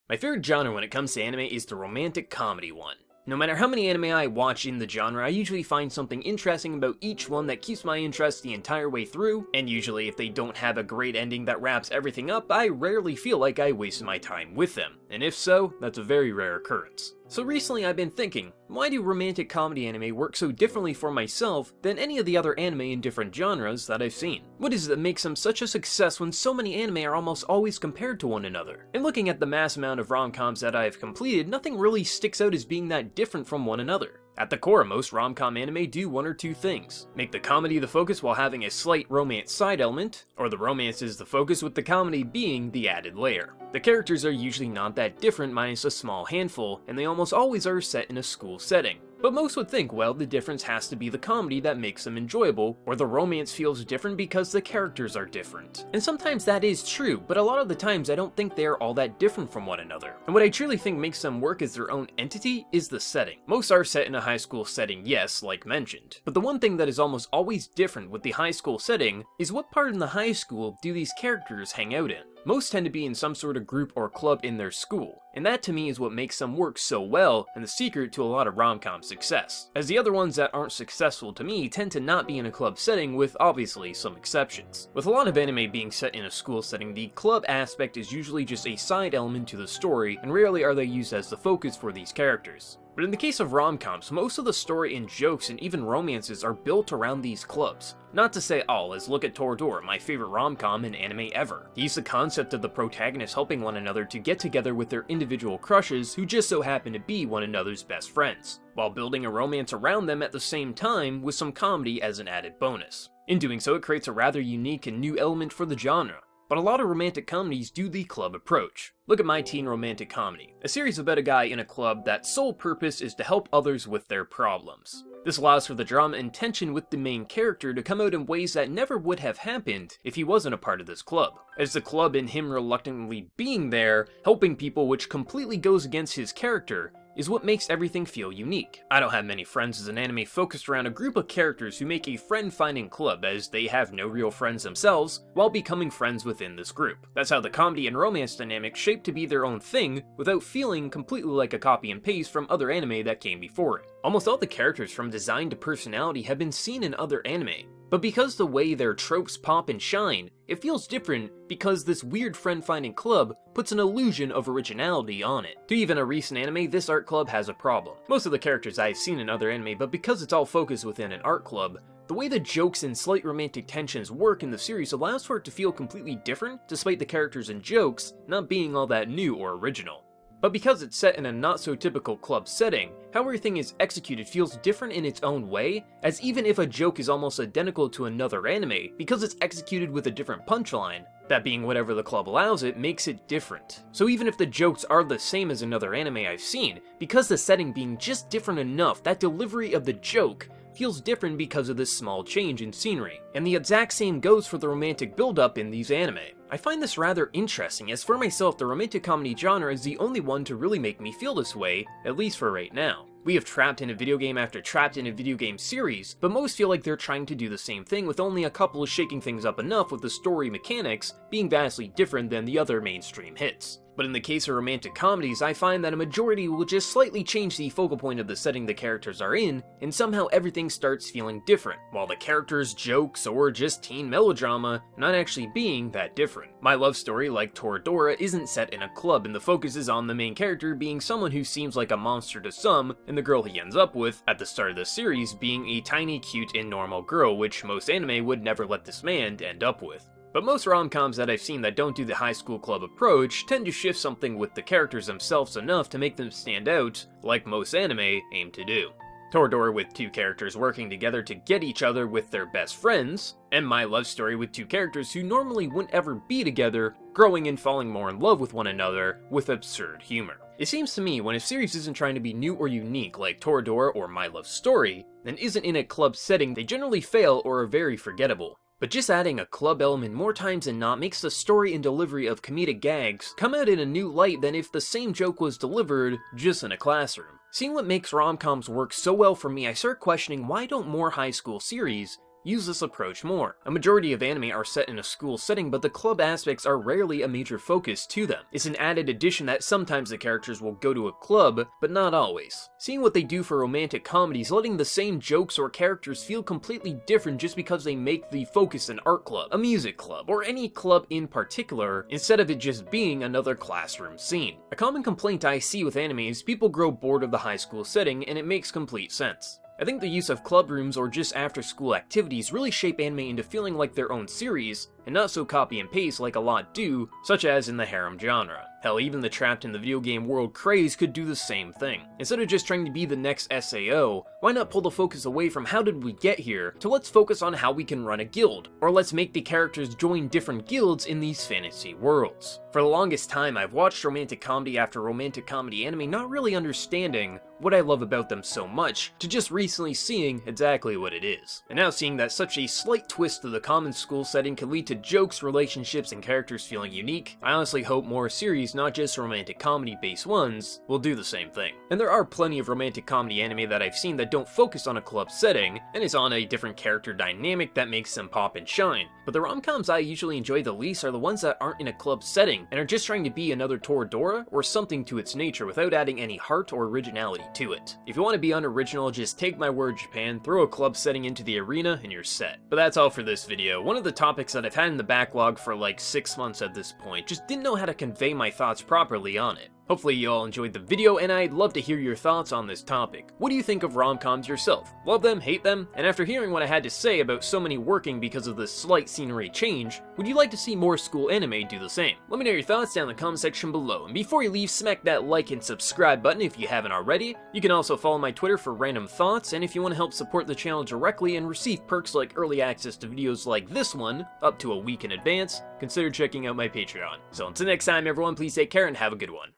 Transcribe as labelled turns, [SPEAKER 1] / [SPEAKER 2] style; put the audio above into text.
[SPEAKER 1] My favorite genre when it comes to anime is the romantic comedy one. No matter how many anime I watch in the genre, I usually find something interesting about each one that keeps my interest the entire way through, and usually if they don't have a great ending that wraps everything up, I rarely feel like I wasted my time with them, and if so, that's a very rare occurrence. So recently I've been thinking, why do romantic comedy anime work so differently for myself than any of the other anime in different genres that I've seen? What is it that makes them such a success when so many anime are almost always compared to one another? And looking at the mass amount of rom-coms that I have completed, nothing really sticks out as being that different from one another. At the core, most rom-com anime do one or two things. Make the comedy the focus while having a slight romance side element, or the romance is the focus with the comedy being the added layer. The characters are usually not that different minus a small handful, and they almost always are set in a school setting. But most would think, well, the difference has to be the comedy that makes them enjoyable, or the romance feels different because the characters are different. And sometimes that is true, but a lot of the times I don't think they are all that different from one another. And what I truly think makes them work as their own entity is the setting. Most are set in a high school setting, yes, like mentioned. But the one thing that is almost always different with the high school setting is what part in the high school do these characters hang out in. Most tend to be in some sort of group or club in their school, and that to me is what makes them work so well and the secret to a lot of rom-com success, as the other ones that aren't successful to me tend to not be in a club setting with obviously some exceptions. With a lot of anime being set in a school setting, the club aspect is usually just a side element to the story, and rarely are they used as the focus for these characters. But in the case of rom-coms, most of the story and jokes and even romances are built around these clubs. Not to say all, as look at Toradora, my favorite rom-com in anime ever. They use the concept of the protagonists helping one another to get together with their individual crushes who just so happen to be one another's best friends, while building a romance around them at the same time with some comedy as an added bonus. In doing so, it creates a rather unique and new element for the genre. But a lot of romantic comedies do the club approach. Look at My Teen Romantic Comedy, a series about a guy in a club that sole purpose is to help others with their problems. This allows for the drama and tension with the main character to come out in ways that never would have happened if he wasn't a part of this club, as the club and him reluctantly being there, helping people, which completely goes against his character, is what makes everything feel unique. I don't have many friends as an anime focused around a group of characters who make a friend-finding club as they have no real friends themselves while becoming friends within this group. That's how the comedy and romance dynamics shape to be their own thing without feeling completely like a copy and paste from other anime that came before it. Almost all the characters from design to personality have been seen in other anime, but because the way their tropes pop and shine, it feels different because this weird friend-finding club puts an illusion of originality on it. To even a recent anime, this art club has a problem. Most of the characters I've seen in other anime, but because it's all focused within an art club, the way the jokes and slight romantic tensions work in the series allows for it to feel completely different, despite the characters and jokes not being all that new or original. But because it's set in a not-so-typical club setting, how everything is executed feels different in its own way, as even if a joke is almost identical to another anime, because it's executed with a different punchline, that being whatever the club allows it makes it different. So even if the jokes are the same as another anime I've seen, because the setting being just different enough, that delivery of the joke feels different because of this small change in scenery. And the exact same goes for the romantic build-up in these anime. I find this rather interesting, as for myself, the romantic comedy genre is the only one to really make me feel this way, at least for right now. We have trapped in a video game after trapped in a video game series, but most feel like they're trying to do the same thing with only a couple of shaking things up enough with the story mechanics being vastly different than the other mainstream hits. But in the case of romantic comedies, I find that a majority will just slightly change the focal point of the setting the characters are in, and somehow everything starts feeling different, while the characters, jokes, or just teen melodrama not actually being that different. My love story, like Toradora, isn't set in a club, and the focus is on the main character being someone who seems like a monster to some, and the girl he ends up with, at the start of the series, being a tiny, cute, and normal girl, which most anime would never let this man end up with. But most rom-coms that I've seen that don't do the high school club approach tend to shift something with the characters themselves enough to make them stand out, like most anime aim to do. Toradora with two characters working together to get each other with their best friends, and my love story with two characters who normally wouldn't ever be together, growing and falling more in love with one another with absurd humor. It seems to me when a series isn't trying to be new or unique like Toradora or My Love Story, and isn't in a club setting, they generally fail or are very forgettable. But just adding a club element more times than not makes the story and delivery of comedic gags come out in a new light than if the same joke was delivered just in a classroom. Seeing what makes rom-coms work so well for me, I start questioning why don't more high school series use this approach more. A majority of anime are set in a school setting, but the club aspects are rarely a major focus to them. It's an added addition that sometimes the characters will go to a club, but not always. Seeing what they do for romantic comedies, letting the same jokes or characters feel completely different just because they make the focus an art club, a music club, or any club in particular, instead of it just being another classroom scene. A common complaint I see with anime is people grow bored of the high school setting, and it makes complete sense. I think the use of club rooms or just after-school activities really shape anime into feeling like their own series, and not so copy and paste like a lot do, such as in the harem genre. Hell, even the trapped in the video game world craze could do the same thing. Instead of just trying to be the next SAO, why not pull the focus away from how did we get here to let's focus on how we can run a guild, or let's make the characters join different guilds in these fantasy worlds. For the longest time, I've watched romantic comedy after romantic comedy anime not really understanding what I love about them so much, to just recently seeing exactly what it is. And now seeing that such a slight twist to the common school setting can lead to jokes, relationships, and characters feeling unique, I honestly hope more series, not just romantic comedy-based ones, will do the same thing. And there are plenty of romantic comedy anime that I've seen that don't focus on a club setting, and is on a different character dynamic that makes them pop and shine. But the rom-coms I usually enjoy the least are the ones that aren't in a club setting, and are just trying to be another Toradora, or something to its nature without adding any heart or originality to it. If you want to be unoriginal, just take my word Japan, throw a club setting into the arena, and you're set. But that's all for this video. One of the topics that I've had in the backlog for like 6 months at this point, just didn't know how to convey my thoughts properly on it. Hopefully you all enjoyed the video, and I'd love to hear your thoughts on this topic. What do you think of rom-coms yourself? Love them? Hate them? And after hearing what I had to say about so many working because of this slight scenery change, would you like to see more school anime do the same? Let me know your thoughts down in the comment section below, and before you leave, smack that like and subscribe button if you haven't already. You can also follow my Twitter for random thoughts, and if you want to help support the channel directly and receive perks like early access to videos like this one, up to a week in advance, consider checking out my Patreon. So until next time everyone, please take care and have a good one.